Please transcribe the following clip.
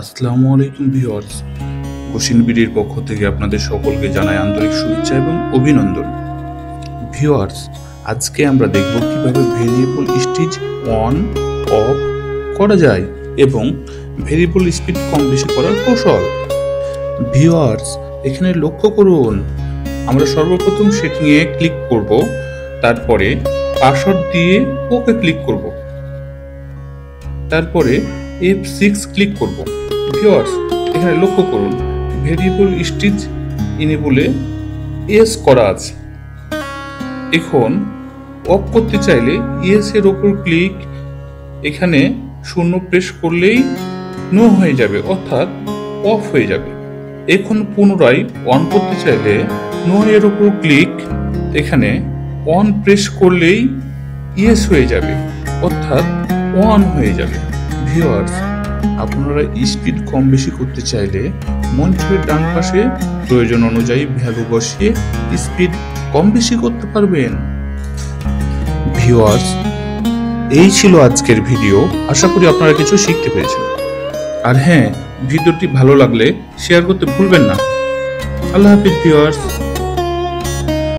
আসসালামু আলাইকুম viewers. Question বিডির পক্ষ থেকে আপনাদের সকলকে জানাই আন্তরিক শুভেচ্ছা এবং অভিনন্দন। ভিউয়ার্স, আজকে আমরা দেখব কিভাবে ভেরিয়েবল স্টিচ অন অফ করা যায় এবং ভেরিয়েবল স্পিড কম বেশি করার কৌশল। ভিউয়ার্স, এখানে লক্ষ্য করুন, আমরা সর্বপ্রথম সেটিংয়ে ক্লিক করব, তারপরে পাসওয়ার্ড দিয়ে ওকে ক্লিক করব, তারপরে F6 ক্লিক করব। ভিউয়ার্স, এখানে লক্ষ্য করুন, ভেরিয়েবল স্টিচ ইনেবলে এস করা আছে। এখন অফ করতে চাইলে এস এর ওপর ক্লিক, এখানে শূন্য প্রেস করলেই নো হয়ে যাবে, অর্থাৎ অফ হয়ে যাবে। এখন পুনরায় অন করতে চাইলে নো এর ওপর ক্লিক, এখানে অন প্রেস করলেই ইয়েস হয়ে যাবে, অর্থাৎ অন হয়ে যাবে। ভিউয়ার্স, আপনারা স্পিড কম বেশি করতে চাইলে মনিটরের ডান পাশে প্রয়োজন অনুযায়ী ভ্যালু বসিয়ে স্পিড কম বেশি করতে পারবেন। ভিউয়ার্স, এই ছিল আজকের ভিডিও। আশা করি আপনারা কিছু শিখতে পেরেছেন। আর হ্যাঁ, ভিডিওটি ভালো লাগলে শেয়ার করতে ভুলবেন না। আল্লাহ হাফিজ ভিউয়ার্স।